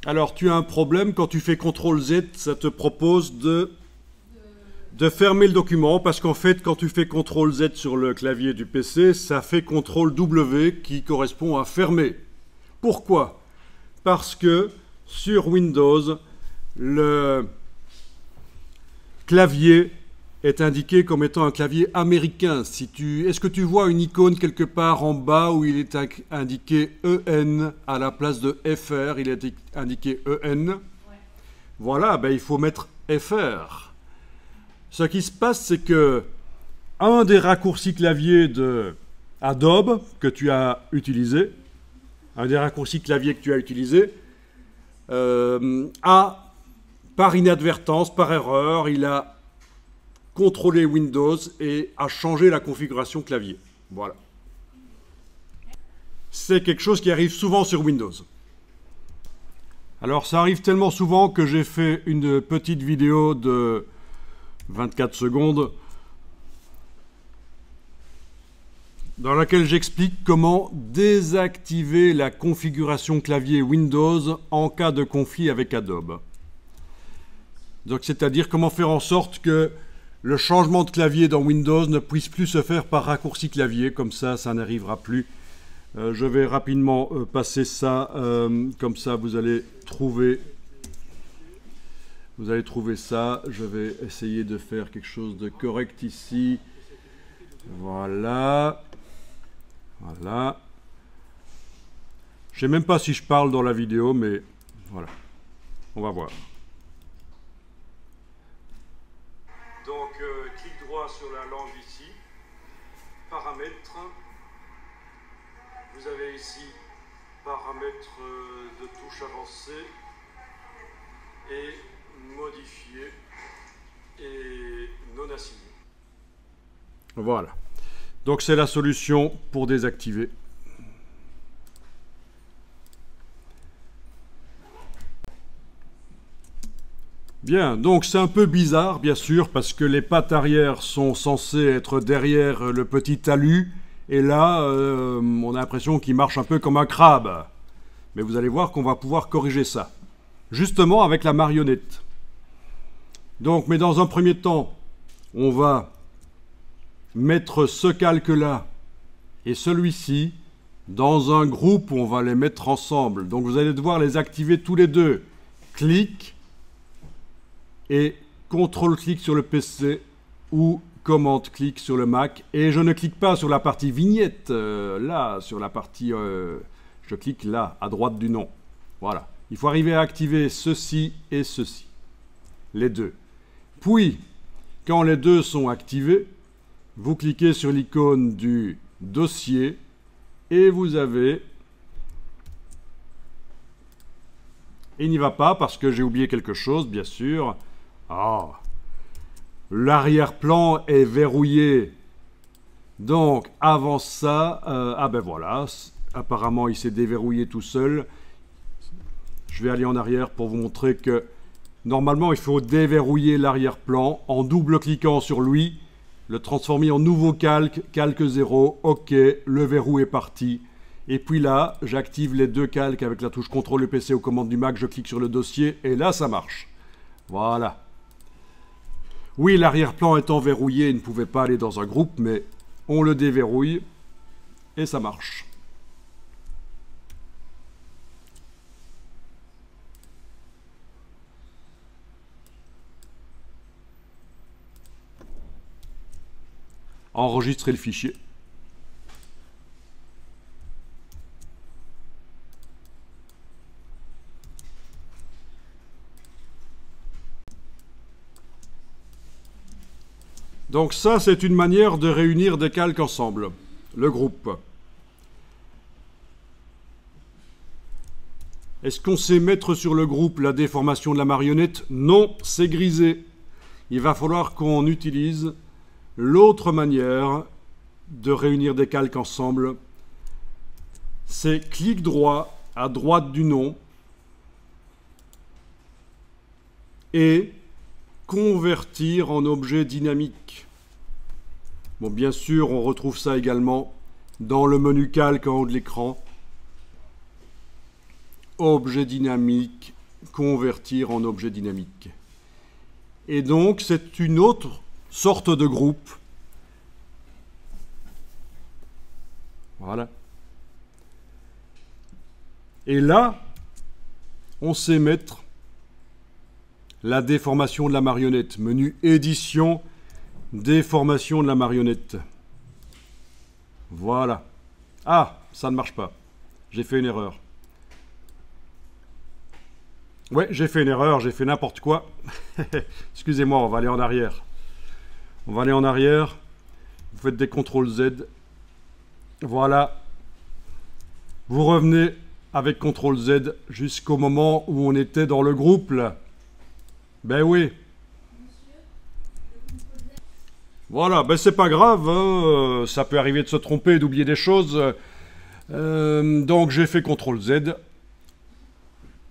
Alors, tu as un problème, quand tu fais CTRL-Z, ça te propose de fermer le document, parce qu'en fait, quand tu fais CTRL-Z sur le clavier du PC, ça fait CTRL-W qui correspond à fermer. Pourquoi? Parce que sur Windows, le clavier est indiqué comme étant un clavier américain. Est-ce que tu vois une icône quelque part en bas où il est indiqué EN à la place de FR, il est indiqué EN? Ouais. Voilà, ben il faut mettre FR. Ce qui se passe, c'est que un des raccourcis clavier de Adobe que tu as utilisé, a, par inadvertance, par erreur, il a contrôler Windows et à changer la configuration clavier. Voilà. C'est quelque chose qui arrive souvent sur Windows. Alors ça arrive tellement souvent que j'ai fait une petite vidéo de 24 secondes dans laquelle j'explique comment désactiver la configuration clavier Windows en cas de conflit avec Adobe. Donc c'est-à-dire comment faire en sorte que le changement de clavier dans Windows ne puisse plus se faire par raccourci clavier, comme ça n'arrivera plus. Je vais rapidement passer ça, comme ça vous allez trouver ça. Je vais essayer de faire quelque chose de correct ici. Voilà. Voilà. Je ne sais même pas si je parle dans la vidéo, mais voilà. On va voir. Donc, clic droit sur la langue ici, paramètres, vous avez ici paramètres de touche avancée et modifier et non assigné. Voilà, donc c'est la solution pour désactiver. Bien, donc c'est un peu bizarre, bien sûr, parce que les pattes arrière sont censées être derrière le petit talus, et là, on a l'impression qu'il marche un peu comme un crabe. Mais vous allez voir qu'on va pouvoir corriger ça, justement avec la marionnette. Donc, mais dans un premier temps, on va mettre ce calque-là et celui-ci dans un groupe où on va les mettre ensemble. Donc vous allez devoir les activer tous les deux. Clic et CTRL-clic sur le PC ou commande-clic sur le Mac. Et je ne clique pas sur la partie vignette, là, sur la partie... je clique là, à droite du nom. Voilà. Il faut arriver à activer ceci et ceci. Les deux. Puis, quand les deux sont activés, vous cliquez sur l'icône du dossier et vous avez... Il n'y va pas parce que j'ai oublié quelque chose, bien sûr. Ah, l'arrière-plan est verrouillé. Donc, avant ça, ah ben voilà, apparemment il s'est déverrouillé tout seul. Je vais aller en arrière pour vous montrer que normalement il faut déverrouiller l'arrière-plan en double-cliquant sur lui, le transformer en nouveau calque, calque 0, OK, le verrou est parti. Et puis là, j'active les deux calques avec la touche CTRL et PC aux commandes du Mac, je clique sur le dossier et là ça marche. Voilà. Oui, l'arrière-plan étant verrouillé, il ne pouvait pas aller dans un groupe, mais on le déverrouille et ça marche. Enregistrer le fichier. Donc ça, c'est une manière de réunir des calques ensemble, le groupe. Est-ce qu'on sait mettre sur le groupe la déformation de la marionnette? Non, c'est grisé. Il va falloir qu'on utilise l'autre manière de réunir des calques ensemble. C'est clic droit à droite du nom et convertir en objet dynamique. Bon, bien sûr, on retrouve ça également dans le menu calque en haut de l'écran. objet dynamique, convertir en objet dynamique. Et donc, c'est une autre sorte de groupe. Voilà. Et là, on sait mettre la déformation de la marionnette. Menu édition, déformation de la marionnette. Voilà. Ah, ça ne marche pas. J'ai fait une erreur. Ouais, j'ai fait une erreur, j'ai fait n'importe quoi. Excusez-moi, on va aller en arrière. On va aller en arrière. Vous faites des CTRL Z. Voilà. Vous revenez avec CTRL Z jusqu'au moment où on était dans le groupe, là. Ben oui. Voilà, ben c'est pas grave, hein. Ça peut arriver de se tromper, d'oublier des choses. Donc j'ai fait CTRL Z.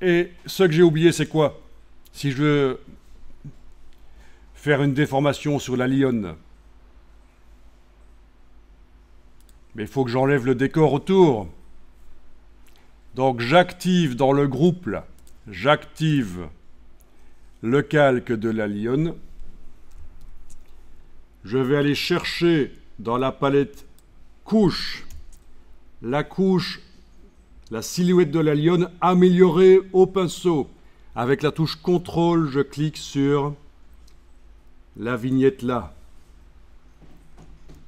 Et ce que j'ai oublié, c'est quoi? Si je veux faire une déformation sur la lionne, mais il faut que j'enlève le décor autour. Donc j'active dans le groupe, là, j'active le calque de la lionne. Je vais aller chercher dans la palette couche, la silhouette de la lionne améliorée au pinceau. Avec la touche CTRL, je clique sur la vignette là.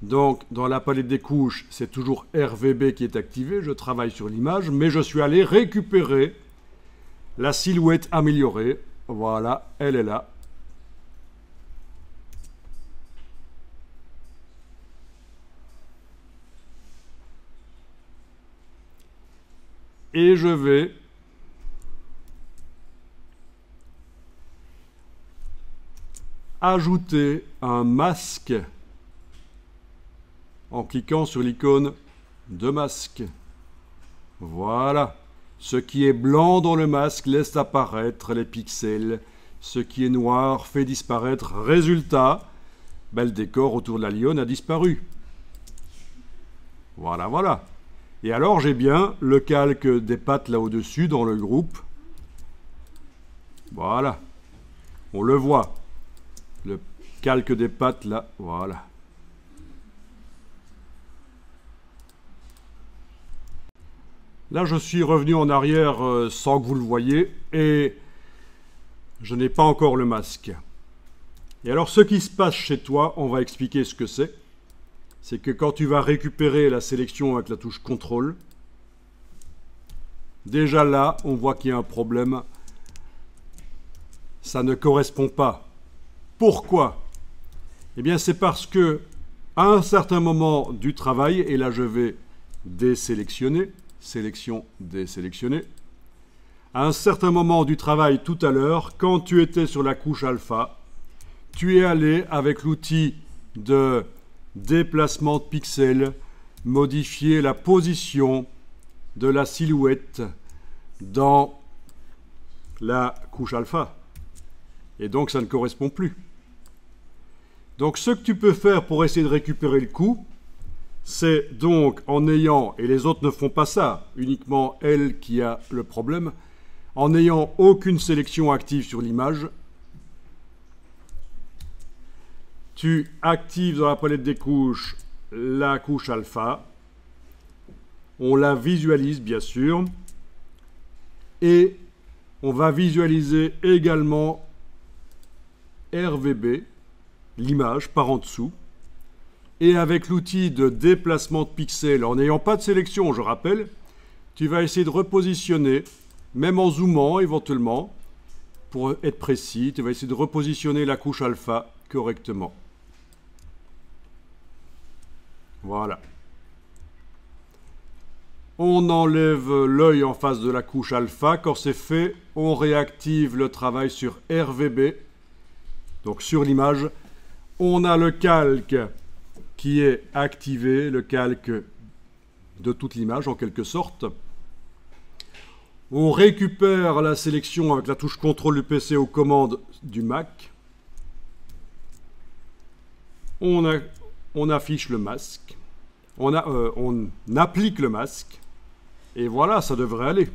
Donc, dans la palette des couches, c'est toujours RVB qui est activé. Je travaille sur l'image, mais je suis allé récupérer la silhouette améliorée. Voilà, elle est là. Et je vais ajouter un masque en cliquant sur l'icône de masque. Voilà. Ce qui est blanc dans le masque laisse apparaître les pixels. Ce qui est noir fait disparaître. Résultat, ben, le décor autour de la lionne a disparu. Voilà, voilà. Et alors, j'ai bien le calque des pattes là au-dessus dans le groupe. Voilà. On le voit. Le calque des pattes là, voilà. Là, je suis revenu en arrière sans que vous le voyiez et je n'ai pas encore le masque. Et alors, ce qui se passe chez toi, on va expliquer ce que c'est. C'est que quand tu vas récupérer la sélection avec la touche CTRL, déjà là, on voit qu'il y a un problème. Ça ne correspond pas. Pourquoi? Eh bien, c'est parce que à un certain moment du travail, et là je vais désélectionner, sélection, désélectionner, à un certain moment du travail tout à l'heure, quand tu étais sur la couche alpha, tu es allé avec l'outil de déplacement de pixels, modifier la position de la silhouette dans la couche alpha. Et donc ça ne correspond plus. Donc ce que tu peux faire pour essayer de récupérer le coup, c'est donc en ayant, et les autres ne font pas ça, uniquement elle qui a le problème, en n'ayant aucune sélection active sur l'image, tu actives dans la palette des couches la couche alpha, on la visualise bien sûr, et on va visualiser également RVB, l'image par en dessous, et avec l'outil de déplacement de pixels, en n'ayant pas de sélection, je rappelle, tu vas essayer de repositionner, même en zoomant éventuellement, pour être précis, tu vas essayer de repositionner la couche alpha correctement. Voilà. On enlève l'œil en face de la couche alpha. Quand c'est fait, on réactive le travail sur RVB. Donc sur l'image, on a le calque qui est activé, le calque de toute l'image en quelque sorte. On récupère la sélection avec la touche CTRL du PC aux commandes du Mac. On affiche le masque. On applique le masque. Et voilà, ça devrait aller.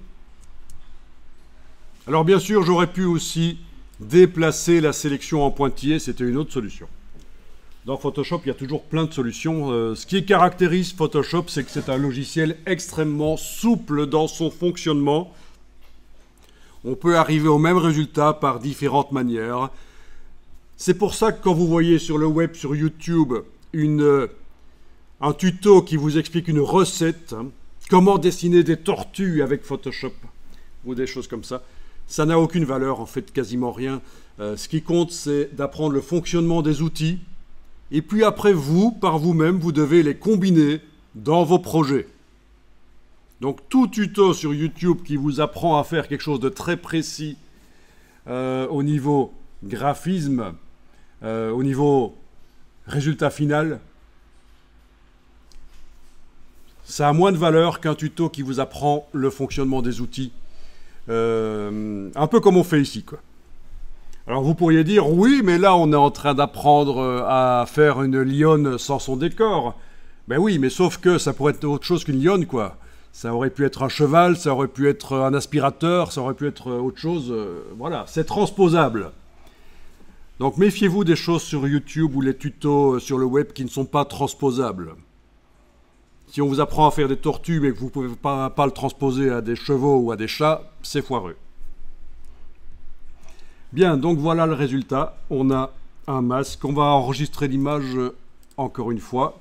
Alors bien sûr, j'aurais pu aussi déplacer la sélection en pointillé, c'était une autre solution. Dans Photoshop, il y a toujours plein de solutions. Ce qui caractérise Photoshop, c'est que c'est un logiciel extrêmement souple dans son fonctionnement. On peut arriver au même résultat par différentes manières. C'est pour ça que quand vous voyez sur le web, sur YouTube, un tuto qui vous explique une recette, comment dessiner des tortues avec Photoshop, ou des choses comme ça n'a aucune valeur, en fait, quasiment rien. Ce qui compte, c'est d'apprendre le fonctionnement des outils, et puis après, vous, par vous-même, vous devez les combiner dans vos projets. Donc, tout tuto sur YouTube qui vous apprend à faire quelque chose de très précis au niveau graphisme, au niveau résultat final, ça a moins de valeur qu'un tuto qui vous apprend le fonctionnement des outils. Un peu comme on fait ici, quoi. Alors vous pourriez dire, oui, mais là on est en train d'apprendre à faire une lionne sans son décor. Ben oui, mais sauf que ça pourrait être autre chose qu'une lionne, quoi. Ça aurait pu être un cheval, ça aurait pu être un aspirateur, ça aurait pu être autre chose. Voilà, c'est transposable. Donc méfiez-vous des choses sur YouTube ou les tutos sur le web qui ne sont pas transposables. Si on vous apprend à faire des tortues mais que vous ne pouvez pas le transposer à des chevaux ou à des chats, c'est foireux. Bien, donc voilà le résultat. On a un masque. On va enregistrer l'image encore une fois.